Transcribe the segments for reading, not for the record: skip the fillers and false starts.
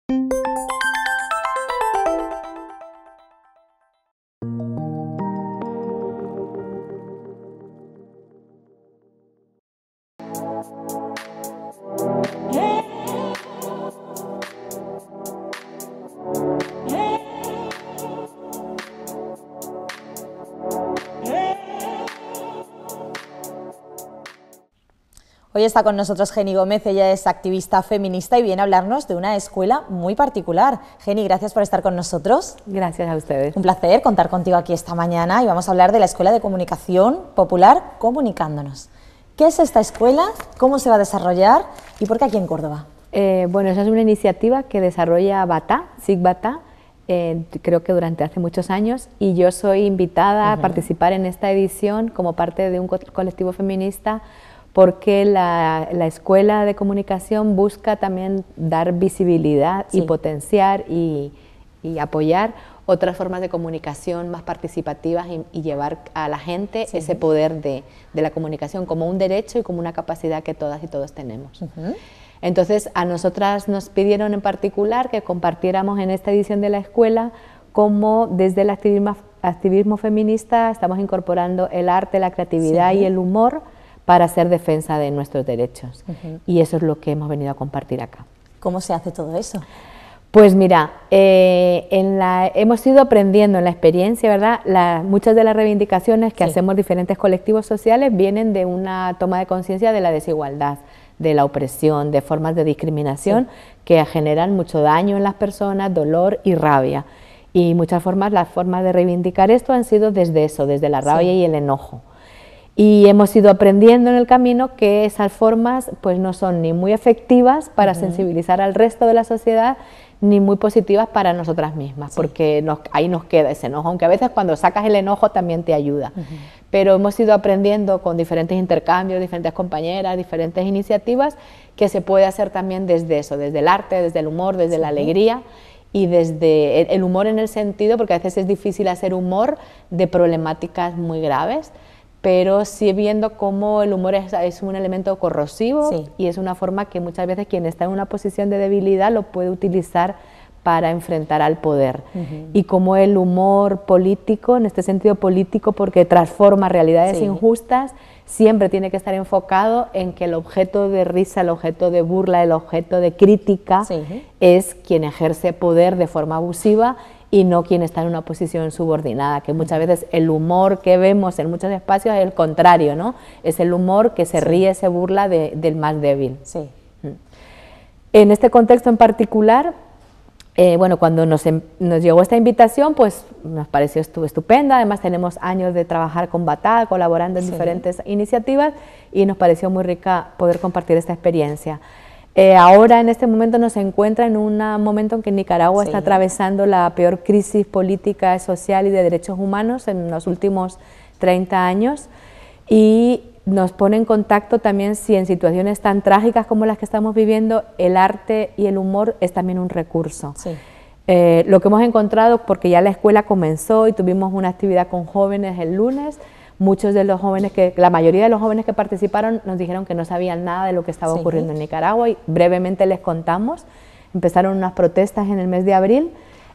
Hoy está con nosotros Geni Gómez, ella es activista feminista y viene a hablarnos de una escuela muy particular. Geni, gracias por estar con nosotros. Gracias a ustedes. Un placer contar contigo aquí esta mañana y vamos a hablar de la Escuela de Comunicación Popular Comunicándonos. ¿Qué es esta escuela? ¿Cómo se va a desarrollar? ¿Y por qué aquí en Córdoba? Bueno, esa es una iniciativa que desarrolla Batá, SIC Batá, creo que durante hace muchos años, y yo soy invitada a participar en esta edición como parte de un colectivo feminista, porque la Escuela de Comunicación busca también dar visibilidad y potenciar y apoyar otras formas de comunicación más participativas y llevar a la gente ese poder de la comunicación como un derecho y como una capacidad que todas y todos tenemos. Entonces, a nosotras nos pidieron en particular que compartiéramos en esta edición de la escuela cómo desde el activismo feminista estamos incorporando el arte, la creatividad y el humor para hacer defensa de nuestros derechos. Y eso es lo que hemos venido a compartir acá. ¿Cómo se hace todo eso? Pues mira, hemos ido aprendiendo en la experiencia, ¿verdad? Muchas de las reivindicaciones que hacemos diferentes colectivos sociales vienen de una toma de conciencia de la desigualdad, de la opresión, de formas de discriminación que generan mucho daño en las personas, dolor y rabia. Y las formas de reivindicar esto han sido desde eso, desde la rabia y el enojo. Y hemos ido aprendiendo en el camino que esas formas pues no son ni muy efectivas para sensibilizar al resto de la sociedad, ni muy positivas para nosotras mismas, porque ahí nos queda ese enojo, aunque a veces cuando sacas el enojo también te ayuda. Pero hemos ido aprendiendo con diferentes intercambios, diferentes compañeras, diferentes iniciativas, que se puede hacer también desde eso, desde el arte, desde el humor, desde la alegría, y desde el humor en el sentido, porque a veces es difícil hacer humor de problemáticas muy graves, pero sí viendo cómo el humor es un elemento corrosivo y es una forma que muchas veces quien está en una posición de debilidad lo puede utilizar para enfrentar al poder. Y como el humor político, en este sentido político porque transforma realidades injustas, siempre tiene que estar enfocado en que el objeto de risa, el objeto de burla, el objeto de crítica es quien ejerce poder de forma abusiva y no quien está en una posición subordinada, que muchas veces el humor que vemos en muchos espacios es el contrario, ¿no? Es el humor que se ríe, se burla del más débil. En este contexto en particular, bueno, cuando nos llegó esta invitación, pues nos pareció estupenda. Además tenemos años de trabajar con Batá, colaborando en diferentes iniciativas, y nos pareció muy rica poder compartir esta experiencia. Ahora en este momento nos encuentra en un momento en que Nicaragua está atravesando la peor crisis política, social y de derechos humanos en los últimos 30 años, y nos pone en contacto también si en situaciones tan trágicas como las que estamos viviendo el arte y el humor es también un recurso. Lo que hemos encontrado, porque ya la escuela comenzó y tuvimos una actividad con jóvenes el lunes, muchos de los jóvenes, la mayoría de los jóvenes que participaron nos dijeron que no sabían nada de lo que estaba ocurriendo en Nicaragua, y brevemente les contamos. Empezaron unas protestas en el mes de abril,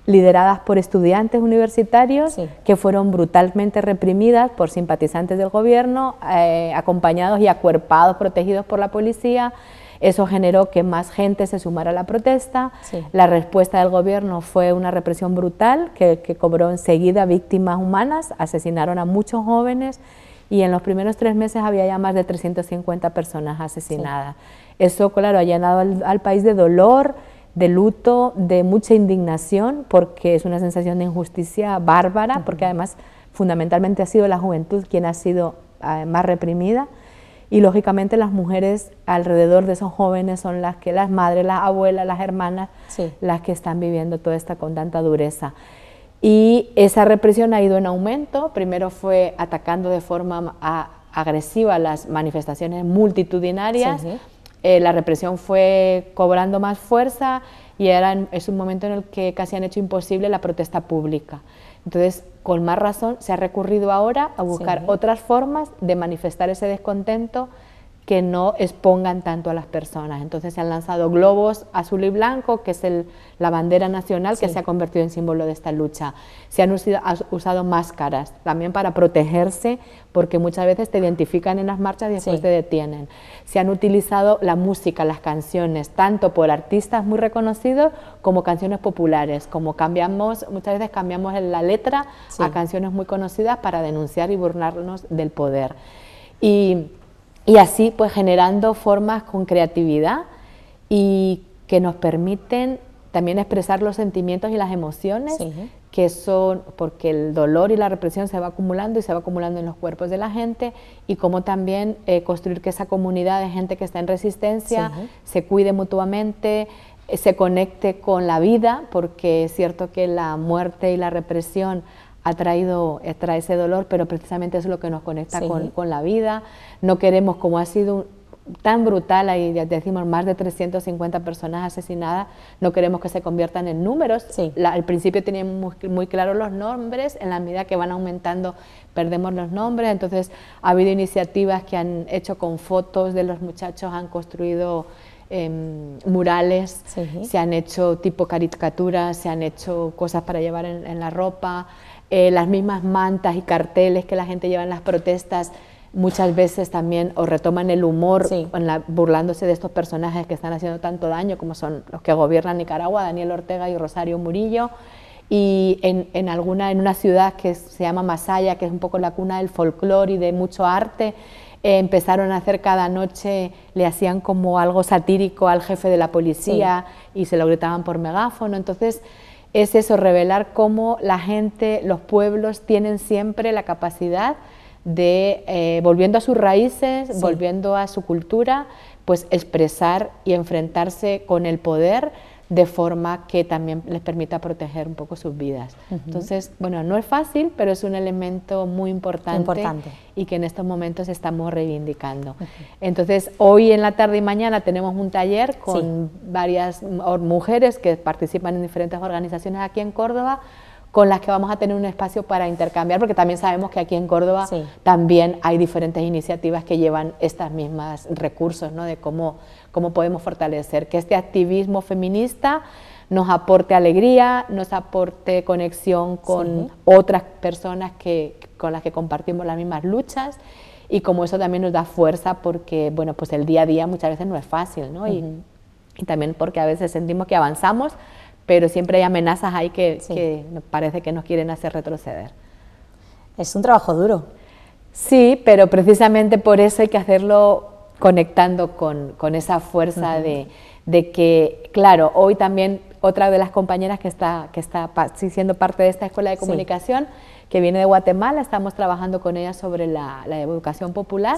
lideradas por estudiantes universitarios que fueron brutalmente reprimidas por simpatizantes del gobierno, acompañados y acuerpados, protegidos por la policía. Eso generó que más gente se sumara a la protesta. La respuesta del gobierno fue una represión brutal que cobró enseguida víctimas humanas, asesinaron a muchos jóvenes, y en los primeros 3 meses había ya más de 350 personas asesinadas. Eso, claro, ha llenado al país de dolor, de luto, de mucha indignación, porque es una sensación de injusticia bárbara, porque además fundamentalmente ha sido la juventud quien ha sido más reprimida, y lógicamente las mujeres alrededor de esos jóvenes son las madres, las abuelas, las hermanas, las que están viviendo todo esto con tanta dureza. Y esa represión ha ido en aumento. Primero fue atacando de forma agresiva las manifestaciones multitudinarias. La represión fue cobrando más fuerza y es un momento en el que casi han hecho imposible la protesta pública. Entonces, con más razón, se ha recurrido ahora a buscar otras formas de manifestar ese descontento que no expongan tanto a las personas. Entonces se han lanzado globos azul y blanco, que es la bandera nacional, que se ha convertido en símbolo de esta lucha. Se han usado máscaras también para protegerse, porque muchas veces te identifican en las marchas y después te detienen. Se han utilizado la música, las canciones, tanto por artistas muy reconocidos como canciones populares, como muchas veces cambiamos la letra a canciones muy conocidas para denunciar y burlarnos del poder. Y así pues generando formas con creatividad y que nos permiten también expresar los sentimientos y las emociones, que son, porque el dolor y la represión se va acumulando y se va acumulando en los cuerpos de la gente, y cómo también construir que esa comunidad de gente que está en resistencia se cuide mutuamente, se conecte con la vida, porque es cierto que la muerte y la represión trae ese dolor, pero precisamente es lo que nos conecta con la vida. No queremos, como ha sido tan brutal, ahí ya decimos más de 350 personas asesinadas, no queremos que se conviertan en números. Al principio teníamos muy claros los nombres, en la medida que van aumentando perdemos los nombres. Entonces ha habido iniciativas que han hecho con fotos de los muchachos, han construido murales, se han hecho tipo caricaturas, se han hecho cosas para llevar en la ropa. Las mismas mantas y carteles que la gente lleva en las protestas muchas veces también o retoman el humor burlándose de estos personajes que están haciendo tanto daño, como son los que gobiernan Nicaragua, Daniel Ortega y Rosario Murillo. Y en una ciudad que se llama Masaya, que es un poco la cuna del folclore y de mucho arte, empezaron a hacer cada noche, le hacían como algo satírico al jefe de la policía y se lo gritaban por megáfono. Entonces es eso, revelar cómo la gente, los pueblos tienen siempre la capacidad de, volviendo a sus raíces, volviendo a su cultura, pues expresar y enfrentarse con el poder de forma que también les permita proteger un poco sus vidas. Entonces, bueno, no es fácil, pero es un elemento muy importante y que en estos momentos estamos reivindicando. Entonces, hoy en la tarde y mañana tenemos un taller con varias mujeres que participan en diferentes organizaciones aquí en Córdoba, con las que vamos a tener un espacio para intercambiar, porque también sabemos que aquí en Córdoba también hay diferentes iniciativas que llevan estos mismos recursos, ¿no? De cómo podemos fortalecer que este activismo feminista nos aporte alegría, nos aporte conexión con otras personas con las que compartimos las mismas luchas, y como eso también nos da fuerza, porque bueno, pues el día a día muchas veces no es fácil, ¿no? Y también porque a veces sentimos que avanzamos, pero siempre hay amenazas ahí que parece que nos quieren hacer retroceder. Es un trabajo duro. Sí, pero precisamente por eso hay que hacerlo conectando con esa fuerza de que, claro, hoy también otra de las compañeras que está siendo parte de esta escuela de comunicación, que viene de Guatemala, estamos trabajando con ella sobre la educación popular,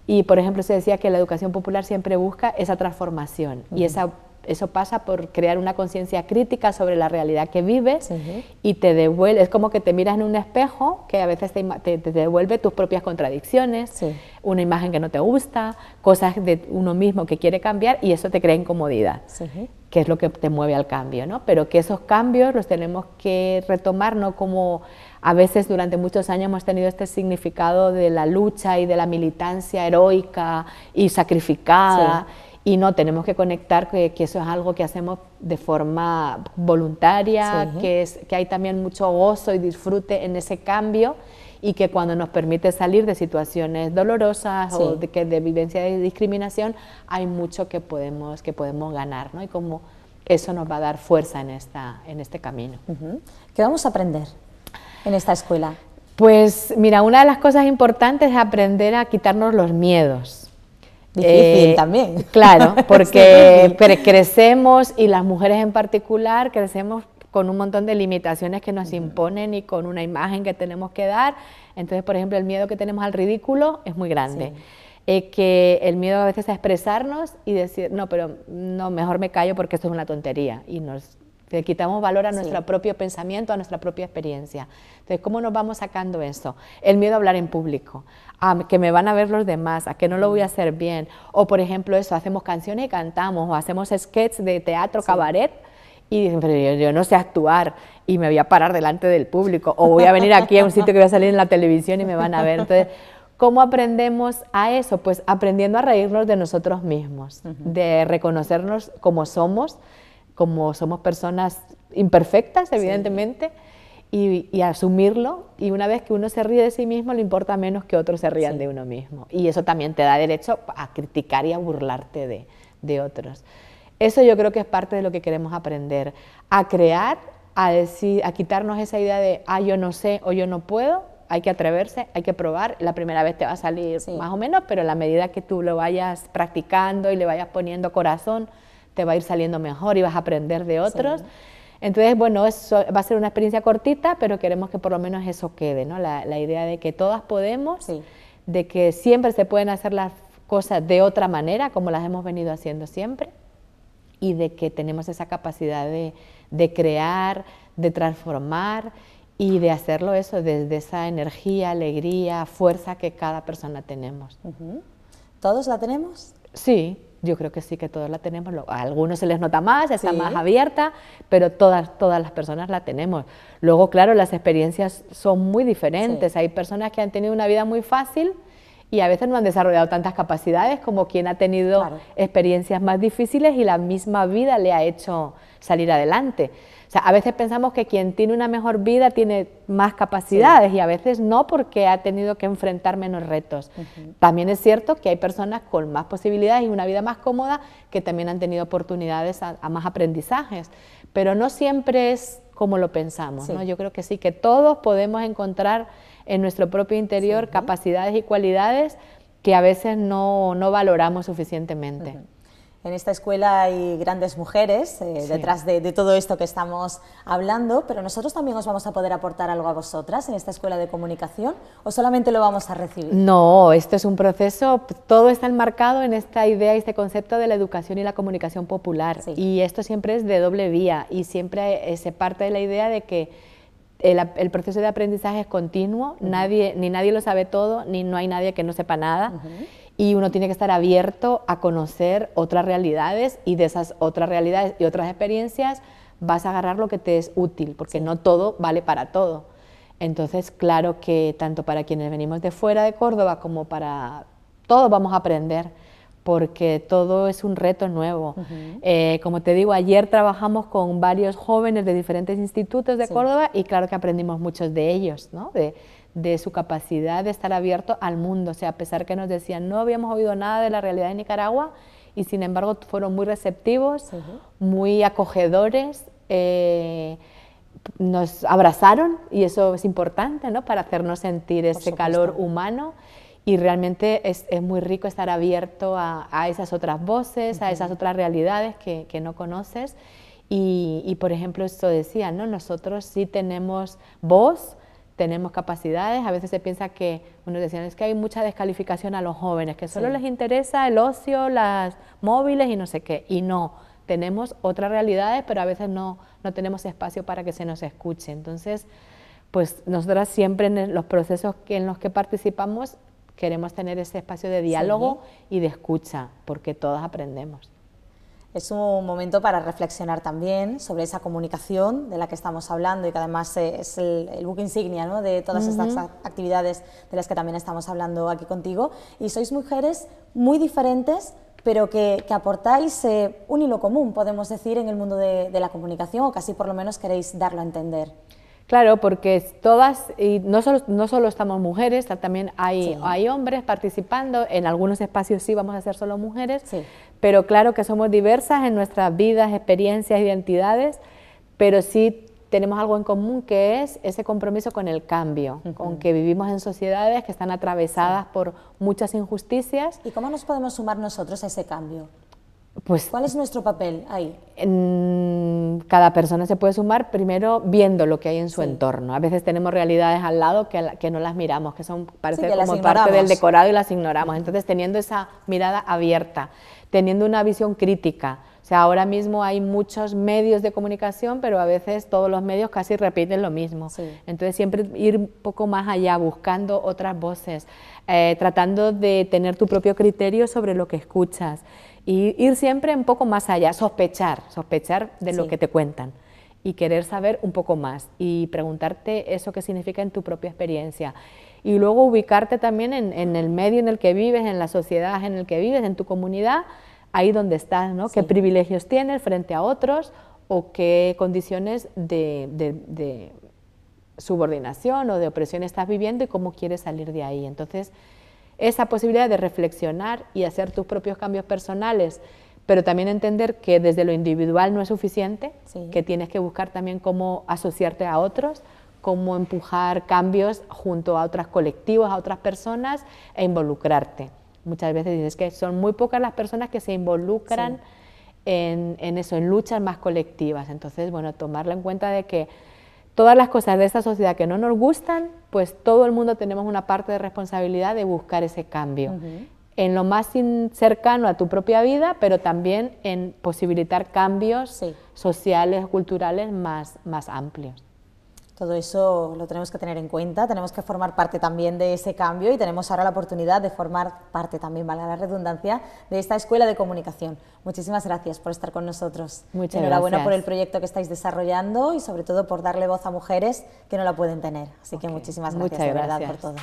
y por ejemplo se decía que la educación popular siempre busca esa transformación, y eso pasa por crear una conciencia crítica sobre la realidad que vives y te devuelve, es como que te miras en un espejo que a veces te devuelve tus propias contradicciones, una imagen que no te gusta, cosas de uno mismo que quiere cambiar, y eso te crea incomodidad, que es lo que te mueve al cambio, ¿no? Pero que esos cambios los tenemos que retomar, no como a veces durante muchos años hemos tenido este significado de la lucha y de la militancia heroica y sacrificada, y no, tenemos que conectar que eso es algo que hacemos de forma voluntaria, que hay también mucho gozo y disfrute en ese cambio, y que cuando nos permite salir de situaciones dolorosas o de vivencia de discriminación, hay mucho que podemos ganar, ¿no? Y como eso nos va a dar fuerza en este camino. ¿Qué vamos a aprender en esta escuela? Pues mira, una de las cosas importantes es aprender a quitarnos los miedos. Difícil también. Claro, porque crecemos, y las mujeres en particular, crecemos con un montón de limitaciones que nos imponen y con una imagen que tenemos que dar. Entonces, por ejemplo, el miedo que tenemos al ridículo es muy grande. Que el miedo a veces a expresarnos y decir, no, pero no, mejor me callo porque esto es una tontería, y le quitamos valor a nuestro propio pensamiento, a nuestra propia experiencia. Entonces, ¿cómo nos vamos sacando eso? El miedo a hablar en público, a que me van a ver los demás, a que no lo voy a hacer bien, o por ejemplo eso, hacemos canciones y cantamos, o hacemos sketches de teatro, cabaret, y dicen, pero yo no sé actuar y me voy a parar delante del público, o voy a venir aquí a un sitio que voy a salir en la televisión y me van a ver. Entonces, ¿Cómo aprendemos a eso? Pues aprendiendo a reírnos de nosotros mismos, de reconocernos como somos personas imperfectas, evidentemente, y asumirlo, y una vez que uno se ríe de sí mismo, le importa menos que otros se rían de uno mismo. Y eso también te da derecho a criticar y a burlarte de otros. Eso yo creo que es parte de lo que queremos aprender, a crear, a quitarnos esa idea de, yo no sé o yo no puedo. Hay que atreverse, hay que probar. La primera vez te va a salir más o menos, pero a la medida que tú lo vayas practicando y le vayas poniendo corazón, te va a ir saliendo mejor y vas a aprender de otros. Sí. Entonces, bueno, eso va a ser una experiencia cortita, pero queremos que por lo menos eso quede, ¿no? La idea de que todas podemos, de que siempre se pueden hacer las cosas de otra manera, como las hemos venido haciendo siempre, y de que tenemos esa capacidad de crear, de transformar y de hacerlo eso desde esa energía, alegría, fuerza que cada persona tenemos. ¿Todos la tenemos? Sí. Yo creo que sí, que todos la tenemos. A algunos se les nota más, está más abierta, pero todas las personas la tenemos. Luego, claro, las experiencias son muy diferentes. Hay personas que han tenido una vida muy fácil y a veces no han desarrollado tantas capacidades como quien ha tenido experiencias más difíciles y la misma vida le ha hecho salir adelante. O sea, a veces pensamos que quien tiene una mejor vida tiene más capacidades y a veces no, porque ha tenido que enfrentar menos retos. También es cierto que hay personas con más posibilidades y una vida más cómoda que también han tenido oportunidades a más aprendizajes, pero no siempre es como lo pensamos, ¿no? Yo creo que sí, que todos podemos encontrar en nuestro propio interior capacidades y cualidades que a veces no valoramos suficientemente. En esta escuela hay grandes mujeres detrás de todo esto que estamos hablando, pero nosotros también os vamos a poder aportar algo a vosotras en esta escuela de comunicación, ¿o solamente lo vamos a recibir? No, esto es un proceso, todo está enmarcado en esta idea y este concepto de la educación y la comunicación popular, y esto siempre es de doble vía, y siempre se parte de la idea de que el proceso de aprendizaje es continuo, ni nadie lo sabe todo, ni no hay nadie que no sepa nada, y uno tiene que estar abierto a conocer otras realidades, y de esas otras realidades y otras experiencias vas a agarrar lo que te es útil, porque no todo vale para todo. Entonces, claro que tanto para quienes venimos de fuera de Córdoba como para todos vamos a aprender, porque todo es un reto nuevo. Como te digo, ayer trabajamos con varios jóvenes de diferentes institutos de Córdoba y claro que aprendimos muchos de ellos, ¿no? De su capacidad de estar abierto al mundo. O sea, a pesar que nos decían no habíamos oído nada de la realidad de Nicaragua, y sin embargo fueron muy receptivos, muy acogedores, nos abrazaron, y eso es importante, ¿no? Para hacernos sentir ese calor humano, y realmente es muy rico estar abierto a esas otras voces, a esas otras realidades que no conoces, y por ejemplo esto decía, ¿no? Nosotros sí tenemos voz, tenemos capacidades. A veces se piensa que, unos decían, es que hay mucha descalificación a los jóvenes, que solo les interesa el ocio, las móviles y no sé qué, y no, tenemos otras realidades, pero a veces no tenemos espacio para que se nos escuche. Entonces, pues nosotras siempre en los procesos en los que participamos queremos tener ese espacio de diálogo y de escucha, porque todas aprendemos. Es un momento para reflexionar también sobre esa comunicación de la que estamos hablando y que además es el buque insignia, ¿no? De todas estas actividades de las que también estamos hablando aquí contigo. Y sois mujeres muy diferentes, pero que aportáis un hilo común, podemos decir, en el mundo de la comunicación, o casi por lo menos queréis darlo a entender. Claro, porque todas, y no solo estamos mujeres, también hay hombres participando, en algunos espacios sí vamos a ser solo mujeres, pero claro que somos diversas en nuestras vidas, experiencias, identidades, pero sí tenemos algo en común, que es ese compromiso con el cambio, con que vivimos en sociedades que están atravesadas por muchas injusticias. ¿Y cómo nos podemos sumar nosotros a ese cambio? Pues, ¿cuál es nuestro papel ahí? Cada persona se puede sumar primero viendo lo que hay en su entorno. A veces tenemos realidades al lado que no las miramos, que son parece como parte del decorado y las ignoramos. Entonces, teniendo esa mirada abierta, teniendo una visión crítica. O sea, ahora mismo hay muchos medios de comunicación, pero a veces todos los medios casi repiten lo mismo. Entonces, siempre ir un poco más allá, buscando otras voces, tratando de tener tu propio criterio sobre lo que escuchas. Y ir siempre un poco más allá, sospechar de lo que te cuentan y querer saber un poco más y preguntarte eso que significa en tu propia experiencia. y luego ubicarte también en el medio en el que vives, en la sociedad en el que vives, en tu comunidad, ahí donde estás, ¿no? Sí. ¿Qué privilegios tienes frente a otros o qué condiciones de subordinación o de opresión estás viviendo y cómo quieres salir de ahí? Entonces, esa posibilidad de reflexionar y hacer tus propios cambios personales, pero también entender que desde lo individual no es suficiente, sí, que tienes que buscar también cómo asociarte a otros, cómo empujar cambios junto a otros colectivos, a otras personas e involucrarte. Muchas veces dices que son muy pocas las personas que se involucran en eso, en luchas más colectivas. Entonces, bueno, tomarlo en cuenta de que todas las cosas de esta sociedad que no nos gustan, pues todo el mundo tenemos una parte de responsabilidad de buscar ese cambio. En lo más cercano a tu propia vida, pero también en posibilitar cambios sociales, culturales más amplios. Todo eso lo tenemos que tener en cuenta, tenemos que formar parte también de ese cambio y tenemos ahora la oportunidad de formar parte también, valga la redundancia, de esta Escuela de Comunicación. Muchísimas gracias por estar con nosotros. Muchas Enhorabuena gracias por el proyecto que estáis desarrollando y sobre todo por darle voz a mujeres que no la pueden tener. Así que muchísimas gracias, de verdad, por todo.